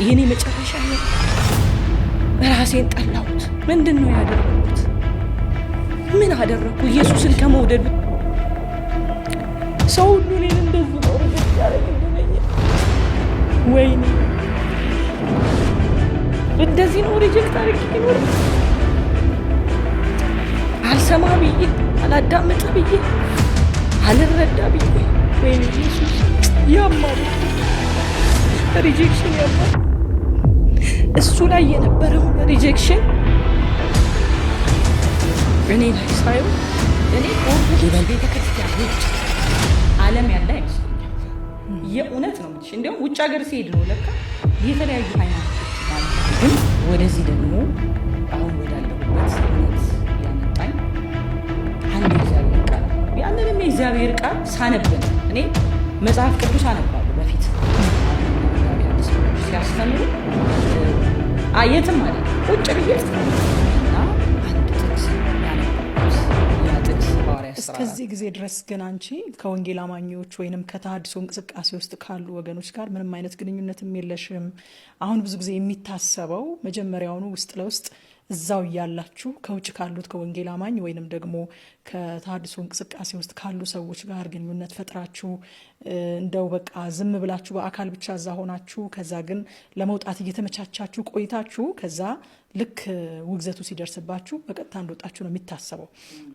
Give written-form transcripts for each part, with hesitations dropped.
የኔ መጨረሻ ነው። ራሴን ጠላሁት። ምንድነው ያደረኩት? ምን አደረኩ? ኢየሱስን ከመውደዱ ሰው ሁሉ እኔን እንደዚህ ነው ሪጀክት ያደረገኝ። ወይኔ እንደዚህ ነው ሪጀክት አድርጌ ነው አልሰማ ብዬ አላዳምጥ ብዬ አልረዳ ብዬ ወይኔ ኢየሱስ ያማል። ሪጀክሽን ያማል። እሱ ላይ የነበረው ሪጀክሽን እኔ ላይ ሳየው እኔ ኦርቶዶክስ ቤተክርስቲያን ውጭ ዓለም ያለ አይመስለኛል። የእውነት ነው የምልሽ። እንዲያውም ውጭ ሀገር ሲሄድ ነው ለካ የተለያዩ ሃይማኖቶች ማለት ግን ወደዚህ ደግሞ አሁን ወዳለሁበት እውነት ያመጣኝ አንድ የእግዚአብሔር ቃል። ያንንም የእግዚአብሔር ቃል ሳነብን እኔ መጽሐፍ ቅዱስ አነባለሁ በፊት ሲያስተምሩ አየትም ማለት ቁጭ ብዬ እና አንድ ጥቅስ እስከዚህ ጊዜ ድረስ ግን አንቺ ከወንጌል አማኞች ወይንም ከተሐድሶ እንቅስቃሴ ውስጥ ካሉ ወገኖች ጋር ምንም አይነት ግንኙነትም የለሽም። አሁን ብዙ ጊዜ የሚታሰበው መጀመሪያውኑ ውስጥ ለውስጥ እዛው እያላችሁ ከውጭ ካሉት ከወንጌል አማኝ ወይንም ደግሞ ከተሐድሶ እንቅስቃሴ ውስጥ ካሉ ሰዎች ጋር ግንኙነት ፈጥራችሁ እንደው በቃ ዝም ብላችሁ በአካል ብቻ እዛ ሆናችሁ ከዛ ግን ለመውጣት እየተመቻቻችሁ ቆይታችሁ ከዛ ልክ ውግዘቱ ሲደርስባችሁ በቀጥታ እንደወጣችሁ ነው የሚታሰበው።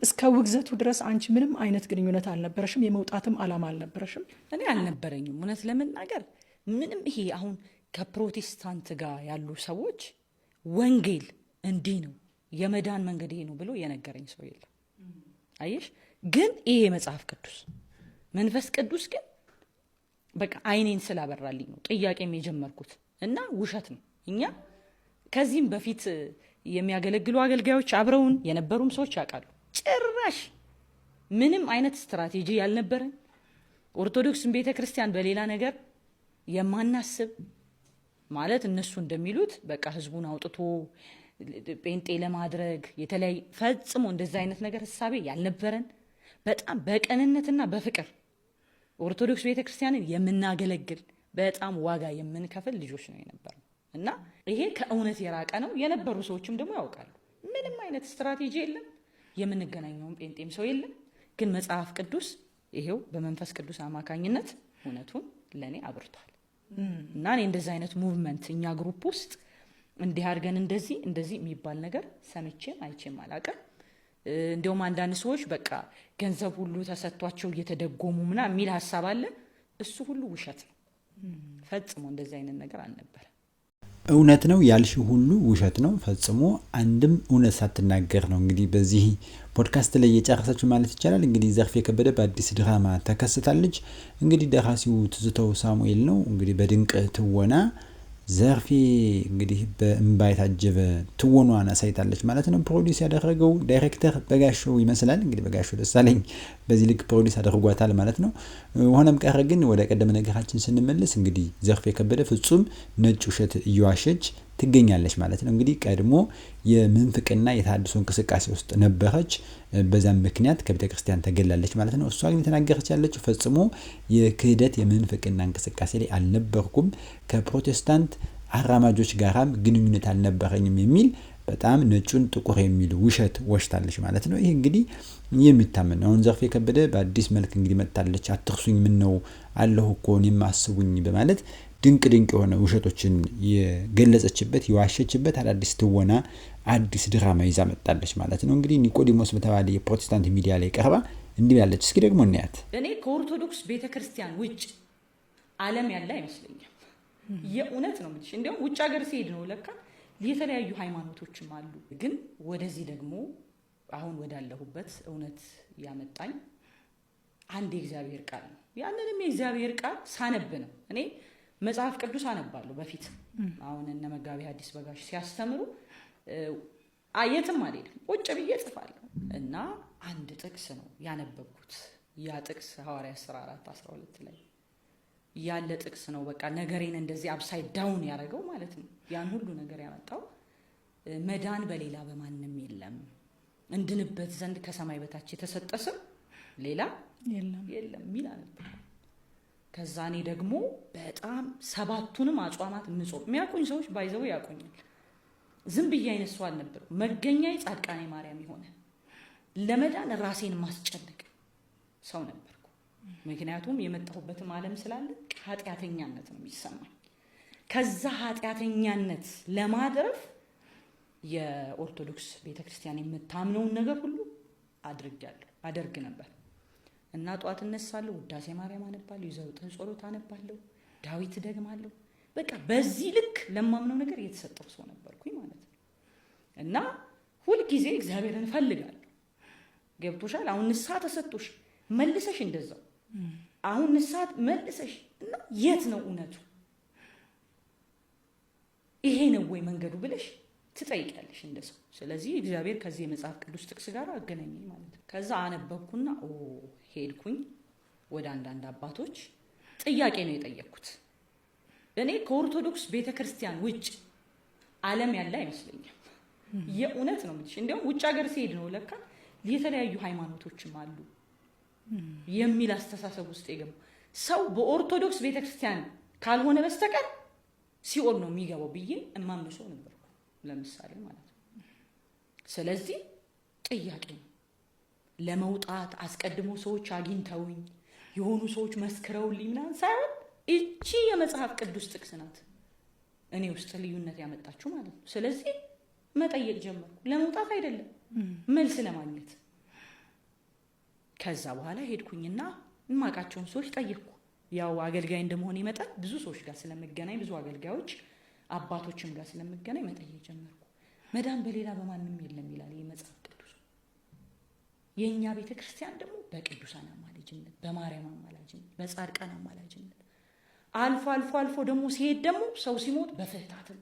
እስከ ውግዘቱ ድረስ አንቺ ምንም አይነት ግንኙነት አልነበረሽም? የመውጣትም አላማ አልነበረሽም? እኔ አልነበረኝም እውነት ለመናገር ምንም። ይሄ አሁን ከፕሮቴስታንት ጋር ያሉ ሰዎች ወንጌል እንዲህ ነው የመዳን መንገድ ይሄ ነው ብሎ የነገረኝ ሰው የለም። አየሽ፣ ግን ይሄ መጽሐፍ ቅዱስ መንፈስ ቅዱስ ግን በቃ አይኔን ስላበራልኝ ነው ጥያቄም የጀመርኩት እና ውሸት ነው። እኛ ከዚህም በፊት የሚያገለግሉ አገልጋዮች አብረውን የነበሩም ሰዎች ያውቃሉ። ጭራሽ ምንም አይነት ስትራቴጂ ያልነበረን ኦርቶዶክስን ቤተክርስቲያን በሌላ ነገር የማናስብ ማለት እነሱ እንደሚሉት በቃ ህዝቡን አውጥቶ ጴንጤ ለማድረግ የተለያየ ፈጽሞ እንደዛ አይነት ነገር ሐሳቤ ያልነበረን በጣም በቀንነትና በፍቅር ኦርቶዶክስ ቤተክርስቲያንን የምናገለግል በጣም ዋጋ የምንከፍል ልጆች ነው የነበረው እና ይሄ ከእውነት የራቀ ነው። የነበሩ ሰዎችም ደግሞ ያውቃሉ። ምንም አይነት ስትራቴጂ የለም። የምንገናኘውን ጴንጤም ሰው የለም። ግን መጽሐፍ ቅዱስ ይሄው በመንፈስ ቅዱስ አማካኝነት እውነቱን ለኔ አብርቷል እና እኔ እንደዛ አይነት ሙቭመንት እኛ ግሩፕ ውስጥ እንዲህ አድርገን እንደዚህ የሚባል ነገር ሰምቼም አይቼም አላውቅም። እንዲያውም አንዳንድ ሰዎች በቃ ገንዘብ ሁሉ ተሰጥቷቸው እየተደጎሙ ምናምን የሚል ሀሳብ አለ። እሱ ሁሉ ውሸት ነው። ፈጽሞ እንደዚህ አይነት ነገር አልነበረ። እውነት ነው ያልሽ ሁሉ ውሸት ነው። ፈጽሞ አንድም እውነት ሳትናገር ነው እንግዲህ በዚህ ፖድካስት ላይ የጨረሰችው ማለት ይቻላል። እንግዲህ ዘርፌ ከበደ በአዲስ ድራማ ተከስታለች። እንግዲህ ደራሲው ትዝታው ሳሙኤል ነው። እንግዲህ በድንቅ ትወና ዘርፌ እንግዲህ በእንባ የታጀበ ትወኗን አሳይታለች ማለት ነው። ፕሮዲዩስ ያደረገው ዳይሬክተር በጋሻው ይመስላል። እንግዲህ በጋሻው ደሳለኝ በዚህ ልክ ፕሮዲዩስ አድርጓታል ማለት ነው። ሆነም ቀረ ግን ወደ ቀደመ ነገራችን ስንመለስ እንግዲህ ዘርፌ ከበደ ፍጹም ነጭ ውሸት እየዋሸች ትገኛለች ማለት ነው። እንግዲህ ቀድሞ የምንፍቅና የተሐድሶ እንቅስቃሴ ውስጥ ነበረች። በዛም ምክንያት ከቤተ ክርስቲያን ተገላለች ማለት ነው። እሷ ግን የተናገረች ያለችው ፈጽሞ የክህደት የምንፍቅና እንቅስቃሴ ላይ አልነበርኩም፣ ከፕሮቴስታንት አራማጆች ጋራም ግንኙነት አልነበረኝም የሚል በጣም ነጩን ጥቁር የሚል ውሸት ወሽታለች ማለት ነው። ይሄ እንግዲህ የሚታመን ነው። አሁን ዘርፌ ከበደ በአዲስ መልክ እንግዲህ መጣለች። አትርሱኝ፣ ምን ነው አለሁ እኮ እኔም አስቡኝ በማለት ድንቅ የሆነ ውሸቶችን የገለጸችበት የዋሸችበት አዲስ ትወና አዲስ ድራማ ይዛ መጣለች ማለት ነው። እንግዲህ ኒቆዲሞስ በተባለ የፕሮቴስታንት ሚዲያ ላይ ቀርባ እንዲህ ያለች። እስኪ ደግሞ እናያት። እኔ ከኦርቶዶክስ ቤተክርስቲያን ውጭ ዓለም ያለ አይመስለኛል። የእውነት ነው የምልሽ። እንዲያውም ውጭ ሀገር ሲሄድ ነው ለካ የተለያዩ ሃይማኖቶችም አሉ። ግን ወደዚህ ደግሞ አሁን ወዳለሁበት እውነት ያመጣኝ አንድ የእግዚአብሔር ቃል ነው። ያንንም የእግዚአብሔር ቃል ሳነብ ነው እኔ መጽሐፍ ቅዱስ አነባለሁ በፊት። አሁን እነ መጋቢ ሐዲስ በጋሽ ሲያስተምሩ አየትም አልሄድም ቁጭ ብዬ ጽፋለሁ እና አንድ ጥቅስ ነው ያነበብኩት። ያ ጥቅስ ሐዋርያት ሥራ 4:12 ላይ ያለ ጥቅስ ነው። በቃ ነገሬን እንደዚህ አፕሳይድ ዳውን ያደረገው ማለት ነው። ያን ሁሉ ነገር ያመጣው መዳን በሌላ በማንም የለም እንድንበት ዘንድ ከሰማይ በታች የተሰጠ ስም ሌላ የለም የሚል አነበብኩ ከዛ እኔ ደግሞ በጣም 7ቱንም አጽዋማት ምጾም የሚያውቁኝ ሰዎች ባይዘው ያውቁኛል። ዝም ብዬ አይነት ሰው አልነበረም። መገኛዬ ጻድቃኔ ማርያም የሆነ ለመዳን ራሴን ማስጨነቅ ሰው ነበርኩ። ምክንያቱም የመጣሁበትም ዓለም ስላለ ኃጢአተኛነት ነው የሚሰማኝ። ከዛ ኃጢአተኛነት ለማድረፍ የኦርቶዶክስ ቤተክርስቲያን የምታምነውን ነገር ሁሉ አደርግ ነበር እና ጧት እነሳለሁ፣ ውዳሴ ማርያም አነባለሁ፣ የዘወትር ጸሎት አነባለሁ፣ ዳዊት ደግማለሁ። በቃ በዚህ ልክ ለማምነው ነገር የተሰጠው ሰው ነበርኩኝ ማለት ነው። እና ሁልጊዜ እግዚአብሔርን እፈልጋለሁ። ገብቶሻል? አሁን ንስሐ ተሰጥቶሽ መልሰሽ እንደዛው አሁን ንስሐ መልሰሽ እና የት ነው እውነቱ? ይሄ ነው ወይ መንገዱ ብለሽ ትጠይቂያለሽ እንደ ሰው። ስለዚህ እግዚአብሔር ከዚህ የመጽሐፍ ቅዱስ ጥቅስ ጋር አገናኘኝ ማለት ነው። ከዛ አነበብኩና ሄድኩኝ ወደ አንዳንድ አባቶች ጥያቄ ነው የጠየቅኩት። እኔ ከኦርቶዶክስ ቤተክርስቲያን ውጭ ዓለም ያለ አይመስለኝም። የእውነት ነው የምልሽ። እንዲያውም ውጭ ሀገር ሲሄድ ነው ለካ የተለያዩ ሃይማኖቶችም አሉ የሚል አስተሳሰብ ውስጥ የገቡ ሰው በኦርቶዶክስ ቤተክርስቲያን ካልሆነ በስተቀር ሲኦል ነው የሚገባው ብዬ እማምን ሰው ነበርኩ ለምሳሌ ማለት ነው። ስለዚህ ጥያቄ ነው ለመውጣት አስቀድሞ ሰዎች አግኝተውኝ የሆኑ ሰዎች መስክረውልኝ ምናምን ሳይሆን እቺ የመጽሐፍ ቅዱስ ጥቅስ ናት እኔ ውስጥ ልዩነት ያመጣችሁ ማለት ነው። ስለዚህ መጠየቅ ጀመርኩ። ለመውጣት አይደለም መልስ ለማግኘት። ከዛ በኋላ ሄድኩኝና የማውቃቸውን ሰዎች ጠየቅኩ። ያው አገልጋይ እንደመሆን ይመጣል ብዙ ሰዎች ጋር ስለምገናኝ ብዙ አገልጋዮች አባቶችም ጋር ስለምገናኝ መጠየቅ ጀመርኩ። መዳን በሌላ በማንም የለም ይላል የመጽሐፍ ቅዱስ። የኛ ቤተክርስቲያን ደግሞ በቅዱሳን አማላጅነት፣ በማርያም አማላጅነት፣ በጻድቃን አማላጅነት አልፎ ደግሞ ሲሄድ ደግሞ ሰው ሲሞት በፍህታትም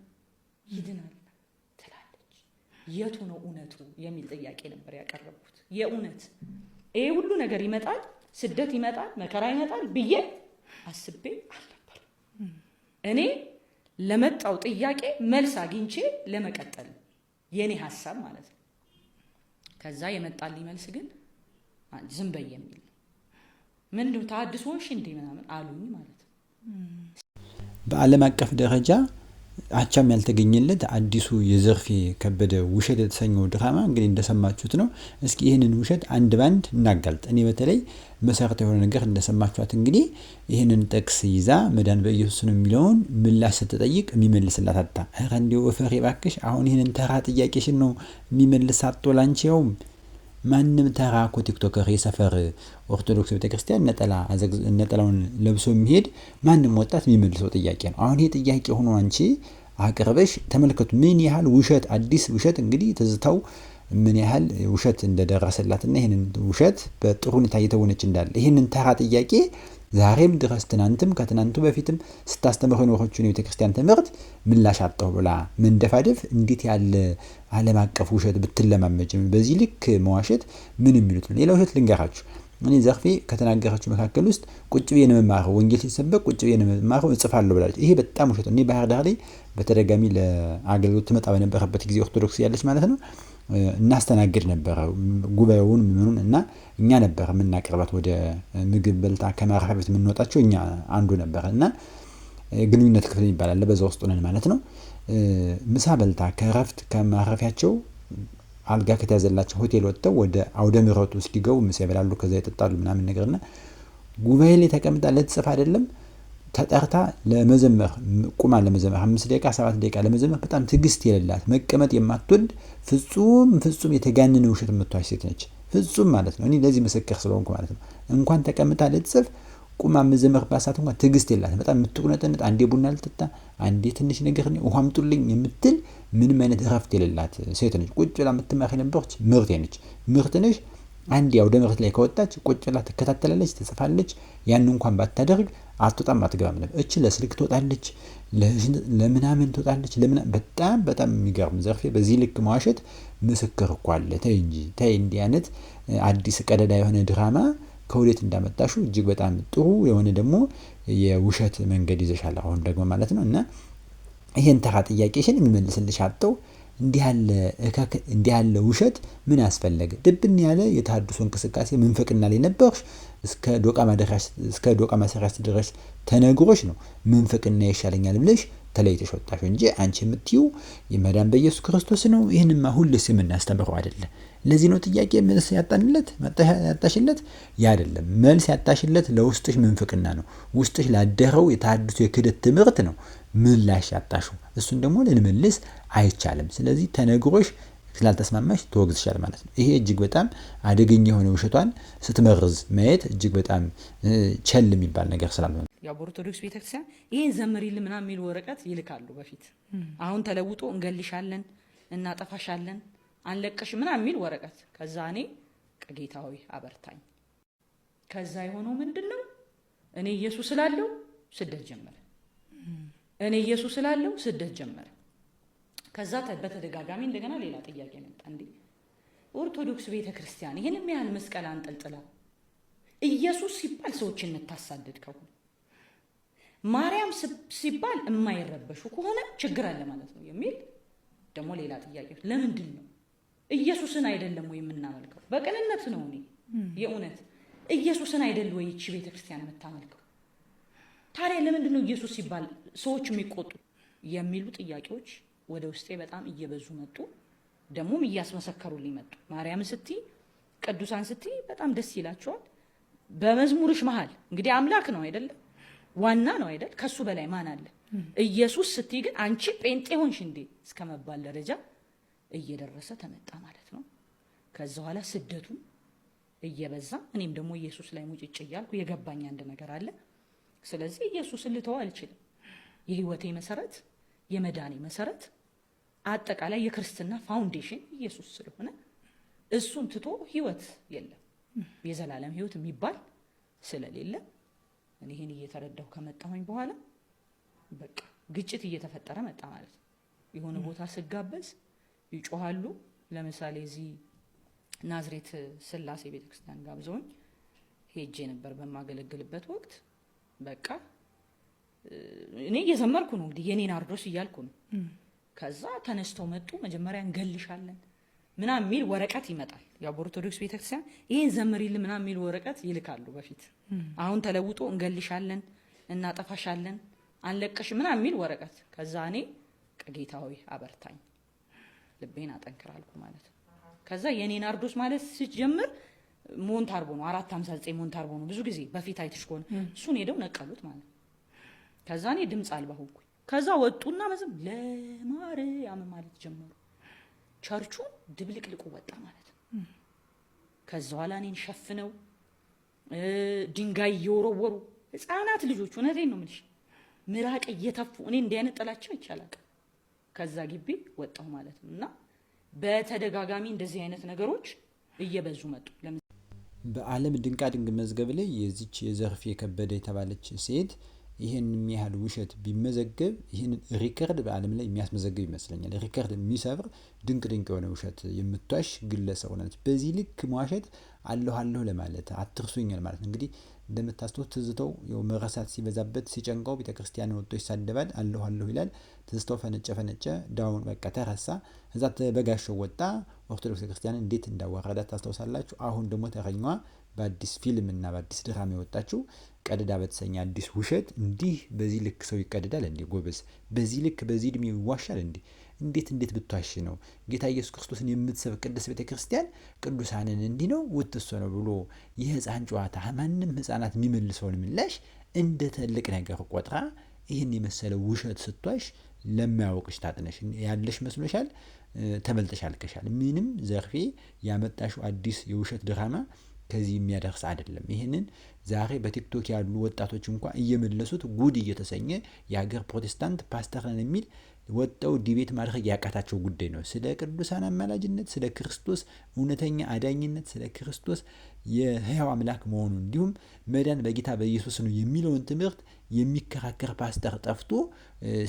ይድናል ትላለች። የቱ ነው እውነቱ የሚል ጥያቄ ነበር ያቀረብኩት። የእውነት ይሄ ሁሉ ነገር ይመጣል፣ ስደት ይመጣል፣ መከራ ይመጣል ብዬ አስቤ አልነበር። እኔ ለመጣው ጥያቄ መልስ አግኝቼ ለመቀጠል የኔ ሐሳብ ማለት ነው። ከዛ የመጣልኝ መልስ ግን ዝም በይ የሚል ነው። ምንድነው ተሐድሶሽ እንዴ ምናምን አሉኝ ማለት ነው። በዓለም አቀፍ ደረጃ አቻም ያልተገኘለት አዲሱ የዘርፌ ከበደ ውሸት የተሰኘው ድራማ እንግዲህ እንደሰማችሁት ነው። እስኪ ይህንን ውሸት አንድ ባንድ እናጋልጥ። እኔ በተለይ መሰረታዊ የሆነ ነገር እንደሰማችኋት እንግዲህ ይህንን ጥቅስ ይዛ መዳን በኢየሱስ ነው የሚለውን ምላሽ ስትጠይቅ የሚመልስላት አጣ። ኧረ እንዲያው እፈሪ እባክሽ፣ አሁን ይህንን ተራ ጥያቄሽን ነው የሚመልስ አጥቶ ላንቺው ማንም ተራ እኮ ቲክቶከር የሰፈር ኦርቶዶክስ ቤተክርስቲያን ነጠላውን ለብሶ የሚሄድ ማንም ወጣት የሚመልሰው ጥያቄ ነው። አሁን ይሄ ጥያቄ ሆኖ አንቺ አቅርበሽ ተመልከቱ። ምን ያህል ውሸት አዲስ ውሸት እንግዲህ ትዝታው ምን ያህል ውሸት እንደደረሰላትና ይሄንን ውሸት በጥሩ ሁኔታ እየተወነች እንዳለ ይሄንን ተራ ጥያቄ ዛሬም ድረስ ትናንትም ከትናንቱ በፊትም ስታስተምር የኖረችውን የቤተክርስቲያን ትምህርት ምላሽ አጣው ብላ መንደፋደፍ እንዴት ያለ ዓለም አቀፍ ውሸት ብትለማመጅም በዚህ ልክ መዋሸት ምን የሚሉት ነው? ሌላ ውሸት ልንገራችሁ። እኔ ዘርፌ ከተናገራችሁ መካከል ውስጥ ቁጭ ብዬ ነው የምማረው፣ ወንጌል ሲሰበክ ቁጭ ብዬ ነው የምማረው፣ እጽፋለሁ ብላለች። ይሄ በጣም ውሸት ነው። እኔ ባህር ዳር ላይ በተደጋሚ ለአገልግሎት ትመጣ በነበረበት ጊዜ ኦርቶዶክስ ያለች ማለት ነው እናስተናግድ ነበረ ጉባኤውን ምኑን እና እኛ ነበር የምናቀርባት ወደ ምግብ በልታ ከማረፊያ ቤት የምንወጣቸው እኛ አንዱ ነበር እና ግንኙነት ክፍል ይባላል በዛ ውስጥ ነን ማለት ነው። ምሳ በልታ ከረፍት ከማረፊያቸው አልጋ ከተያዘላቸው ሆቴል ወጥተው ወደ አውደ ምሕረቱ ውስጥ ሊገቡ ምሳ ይበላሉ፣ ከዛ ይጠጣሉ ምናምን ነገርና ጉባኤ ላይ ተቀምጣ ልትጽፍ አይደለም ተጠርታ ለመዘመር ቁማ ለመዘመር 5 ደቂቃ 7 ደቂቃ ለመዘመር በጣም ትግስት የሌላት መቀመጥ የማትወድ ፍጹም የተጋነነ ውሸት የምትዋሽ ሴት ነች። ፍጹም ማለት ነው። እኔ ለዚህ ምስክር ስለሆንኩ ማለት ነው። እንኳን ተቀምጣ ልትጽፍ ቁማ መዘመር ባሳት እንኳን ትግስት የላት። በጣም የምትቁነጠነጥ አንዴ ቡና ልትጠጣ አንዴ ትንሽ ነገር ውሃ አምጡልኝ የምትል ምንም አይነት እረፍት የሌላት ሴት ነች። ቁጭ ብላ የምትማር የነበረች ምርት ነች። አንዴ አውደ ምሕረት ላይ ከወጣች ቁጭ ብላ ትከታተላለች፣ ትጽፋለች። ያን እንኳን ባታደርግ አትወጣም አትገባም ነበር። እቺ ለስልክ ትወጣለች፣ ለምናምን ትወጣለች። በጣም የሚገርም ዘርፌ በዚህ ልክ መዋሸት ምስክር እኮ አለ። ተይ እንጂ ተይ። እንዲህ አይነት አዲስ ቀደዳ የሆነ ድራማ ከወዴት እንዳመጣሹ እጅግ በጣም ጥሩ የሆነ ደግሞ የውሸት መንገድ ይዘሻል አሁን ደግሞ ማለት ነው። እና ይሄን ተራ ጥያቄሽን የሚመልስልሽ አጥተው እንዲህ ያለ ውሸት ምን አስፈለገ? ድብን ያለ የተሐድሶ እንቅስቃሴ ምንፍቅና ላይ ነበርሽ እስከ ዶቃ ማሰሪያስ ድረስ ተነግሮሽ ነው ምንፍቅና ይሻለኛል ብለሽ ተለይተሽ ወጣሽ እንጂ አንቺ የምትይው የመዳን በኢየሱስ ክርስቶስ ነው። ይህንማ ሁልስ የምናስተምረው አይደለ። ለዚህ ነው ጥያቄ መልስ ያጣሽለት ያ አይደለም። መልስ ያጣሽለት ለውስጥሽ ምንፍቅና ነው። ውስጥሽ ላደረው የተሐድሶ የክህደት ትምህርት ነው ምላሽ ያጣሽው። እሱን ደግሞ ልንመልስ አይቻልም። ስለዚህ ተነግሮሽ ስላልተስማማሽ ትወግዝሻል ማለት ነው። ይሄ እጅግ በጣም አደገኛ የሆነ ውሸቷን ስትመርዝ ማየት እጅግ በጣም ቸል የሚባል ነገር ስላልሆነ ያው በኦርቶዶክስ ቤተክርስቲያን ይሄን ዘምሪልን ምናምን የሚል ወረቀት ይልካሉ በፊት። አሁን ተለውጦ እንገልሻለን፣ እናጠፋሻለን፣ አንለቀሽ ምናምን የሚል ወረቀት። ከዛ እኔ ጌታ ሆይ አበርታኝ። ከዛ የሆነው ምንድነው? እኔ ኢየሱስ ስላለው ስደት ጀመረ። እኔ ኢየሱስ ስላለው ስደት ጀመረ። ከዛ በተደጋጋሚ እንደገና ሌላ ጥያቄ መጣ። እንዴ ኦርቶዶክስ ቤተክርስቲያን ይሄንን ያህል መስቀል አንጠልጥላ ኢየሱስ ሲባል ሰዎችን እንታሳደድ ከሆነ ማርያም ሲባል የማይረበሹ ከሆነ ችግር አለ ማለት ነው የሚል ደግሞ ሌላ ጥያቄ። ለምንድን ነው ኢየሱስን አይደለም ወይ የምናመልከው? በቅንነት ነው። እኔ የእውነት ኢየሱስን አይደል ወይ እቺ ቤተክርስቲያን የምታመልከው? ታዲያ ለምንድን ነው ኢየሱስ ሲባል ሰዎች የሚቆጡ የሚሉ ጥያቄዎች ወደ ውስጤ በጣም እየበዙ መጡ። ደግሞም እያስመሰከሩልኝ መጡ። ማርያም ስትይ ቅዱሳን ስትይ በጣም ደስ ይላቸዋል። በመዝሙርሽ መሃል እንግዲህ አምላክ ነው አይደለም? ዋና ነው አይደል? ከሱ በላይ ማን አለ? ኢየሱስ ስትይ ግን አንቺ ጴንጤ ሆንሽ እንዴ እስከ መባል ደረጃ እየደረሰ ተመጣ ማለት ነው። ከዛ በኋላ ስደቱ እየበዛ እኔም ደግሞ ኢየሱስ ላይ ሙጭጭ እያልኩ የገባኝ አንድ ነገር አለ። ስለዚህ ኢየሱስን ልተው አልችልም። የህይወቴ መሰረት፣ የመዳኔ መሰረት፣ አጠቃላይ የክርስትና ፋውንዴሽን ኢየሱስ ስለሆነ እሱን ትቶ ህይወት የለም። የዘላለም ህይወት የሚባል ስለሌለ እኔ ይሄን እየተረዳሁ ከመጣሁኝ በኋላ በቃ ግጭት እየተፈጠረ መጣ ማለት ነው። የሆነ ቦታ ስጋበዝ ይጮሃሉ። ለምሳሌ እዚህ ናዝሬት ስላሴ ቤተክርስቲያን ጋብዘውኝ ሄጄ ነበር በማገለግልበት ወቅት። በቃ እኔ እየዘመርኩ ነው እንግዲህ የኔ ናርዶስ እያልኩ ነው። ከዛ ተነስተው መጡ። መጀመሪያ እንገልሻለን ምናምን የሚል ወረቀት ይመጣል። ያው በኦርቶዶክስ ቤተክርስቲያን ይሄን ዘምሪልን ምናምን የሚል ወረቀት ይልካሉ በፊት። አሁን ተለውጦ እንገልሻለን፣ እናጠፋሻለን፣ አንለቀሽ ምናምን የሚል ወረቀት። ከዛ እኔ ጌታ ሆይ አበርታኝ፣ ልቤን አጠንክራልኩ ማለት ነው። ከዛ የኔ ናርዶስ ማለት ሲጀምር ሞንታርቦ ነው 459 ሞንታርቦ ነው። ብዙ ጊዜ በፊት አይተሽ ከሆነ እሱን ሄደው ነቀሉት ማለት ነው። ከዛ እኔ ድምጽ አልባ ሆንኩኝ። ከዛ ወጡና መዝም ለማርያም ማለት ጀመሩ። ቸርቹ ድብልቅልቁ ወጣ ማለት ነው። ከዛ በኋላ እኔን ሸፍነው ድንጋይ እየወረወሩ ህፃናት ልጆች፣ እውነቴን ነው የምልሽ፣ ምራቅ እየተፉ እኔ እንዲህ አይነት ጥላቸው ይቻላል። ከዛ ግቢ ወጣሁ ማለት ነው። እና በተደጋጋሚ እንደዚህ አይነት ነገሮች እየበዙ መጡ። በዓለም ድንቃድንቅ መዝገብ ላይ የዚች የዘርፌ ከበደ የተባለች ሴት ይህን የሚያህል ውሸት ቢመዘገብ ይህን ሪከርድ በዓለም ላይ የሚያስመዘግብ ይመስለኛል። ሪከርድ የሚሰብር ድንቅ የሆነ ውሸት የምትዋሽ ግለሰብ ነች። በዚህ ልክ መዋሸት አለሁ ለማለት አትርሱኛል ማለት ነው። እንግዲህ እንደምታስተውት ትዝተው መረሳት ሲበዛበት ሲጨንቀው ቤተክርስቲያን ወጥቶ ይሳደባል። አለሁ ይላል። ትዝተው ፈነጨ ዳውን በቃ ተረሳ። እዛ በጋሻው ወጣ። ኦርቶዶክስ ክርስቲያን እንዴት እንዳዋረዳት ታስታውሳላችሁ። አሁን ደግሞ ተረኛዋ በአዲስ ፊልም እና በአዲስ ድራማ የወጣችው ቀደዳ በተሰኘ አዲስ ውሸት። እንዲህ በዚህ ልክ ሰው ይቀደዳል እንዴ? ጎበዝ፣ በዚህ ልክ በዚህ እድሜ ይዋሻል እንዴ? እንዴት ብትዋሽ ነው? ጌታ ኢየሱስ ክርስቶስን የምትሰብክ ቅድስት ቤተክርስቲያን ቅዱሳንን እንዲህ ነው ውትሶ ነው ብሎ የህፃን ጨዋታ ማንም ህፃናት የሚመልሰውን ምላሽ እንደ ትልቅ ነገር ቆጥራ ይህን የመሰለ ውሸት ስትዋሽ ለማያውቅሽ ታጥነሽ ያለሽ መስሎሻል። ተበልጠሽ አልቀሻል። ምንም ዘርፌ ያመጣሽው አዲስ የውሸት ድራማ ከዚህ የሚያደርስ አይደለም። ይህንን ዛሬ በቲክቶክ ያሉ ወጣቶች እንኳን እየመለሱት ጉድ እየተሰኘ የሀገር ፕሮቴስታንት ፓስተር ነን የሚል ወጣው ዲቤት ማድረግ ያቃታቸው ጉዳይ ነው። ስለ ቅዱሳን አማላጅነት፣ ስለ ክርስቶስ እውነተኛ አዳኝነት፣ ስለ ክርስቶስ የሕያው አምላክ መሆኑ እንዲሁም መዳን በጌታ በኢየሱስ ነው የሚለውን ትምህርት የሚከራከር ፓስተር ጠፍቶ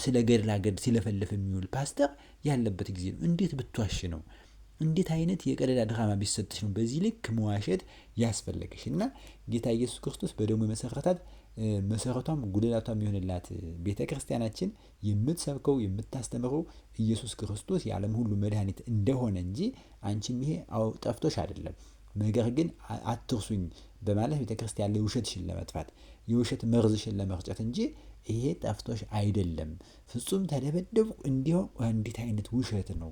ስለ ገድላገድ ሲለፈልፍ የሚውል ፓስተር ያለበት ጊዜ ነው። እንዴት ብትዋሽ ነው? እንዴት አይነት የቀደዳ ድራማ ቢሰጥሽ ነው በዚህ ልክ መዋሸት ያስፈለገሽ? እና ጌታ ኢየሱስ ክርስቶስ በደሙ የመሰረታት መሰረቷም ጉልላቷም የሆነላት ቤተ ክርስቲያናችን የምትሰብከው የምታስተምረው ኢየሱስ ክርስቶስ የዓለም ሁሉ መድኃኒት እንደሆነ እንጂ አንቺም ይሄ ጠፍቶሽ አይደለም። ነገር ግን አትርሱኝ በማለት ቤተ ክርስቲያን ላይ ውሸትሽን ለመጥፋት የውሸት መርዝሽን ለመርጨት እንጂ ይሄ ጠፍቶሽ አይደለም። ፍጹም ተደበደብኩ እንዲያው እንዴት አይነት ውሸት ነው?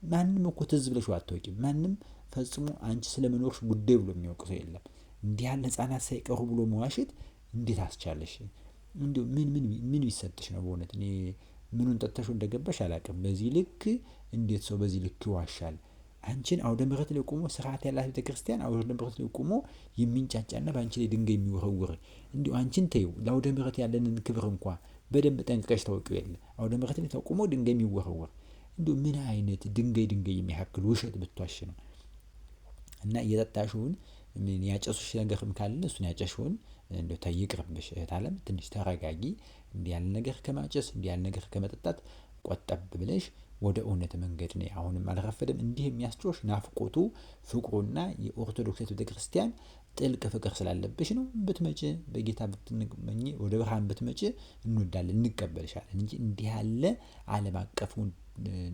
ማንም እኮ ትዝ ብለሽው አታውቂም። ማንም ፈጽሞ አንቺ ስለመኖርሽ ጉዳይ ብሎ የሚያውቅ ሰው የለም። እንዲህ ያለ ህፃናት ሳይቀሩ ብሎ መዋሸት እንዴት አስቻለሽ? እንዲሁ ምን ቢሰጥሽ ነው? በእውነት እኔ ምኑን ጠጥተሽው እንደገባሽ አላውቅም። በዚህ ልክ እንዴት ሰው በዚህ ልክ ይዋሻል? አንቺን አውደ ምሕረት ላይ ቆሞ ስርዓት ያላት ቤተክርስቲያን አውደ ምሕረት ላይ ቆሞ የሚንጫጫና በአንቺ ላይ ድንጋይ የሚወረውር እንዲሁ አንቺን ተይው። ለአውደ ምሕረት ያለንን ክብር እንኳ በደንብ ጠንቅቀሽ ታውቂው የለ አውደ ምሕረት ላይ ቆሞ ድንጋይ የሚወረውር እንዲሁ ምን አይነት ድንጋይ የሚያክል ውሸት ብትዋሽ ነው? እና እየጠጣሽውን ምን ያጨሱሽ ነገርም ካለ እሱን ያጨሽውን እንደው ተይቅርብሽ። እህት ዓለም ትንሽ ተረጋጊ። እንዲህ ያለ ነገር ከማጨስ እንዲህ ያለ ነገር ከመጠጣት ቆጠብ ብለሽ ወደ እውነት መንገድ ነው። አሁንም አልረፈደም። እንዲህ የሚያስጮሽ ናፍቆቱ ፍቅሩና የኦርቶዶክስ ቤተክርስቲያን ጥልቅ ፍቅር ስላለብሽ ነው። ብትመጪ በጌታ ብትመጪ ወደ ብርሃን ብትመጪ እንወዳለን እንቀበልሻለን እንጂ እንዲህ ያለ ዓለም አቀፉን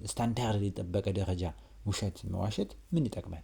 ስታንዳርድ የጠበቀ ደረጃ ውሸት መዋሸት ምን ይጠቅማል?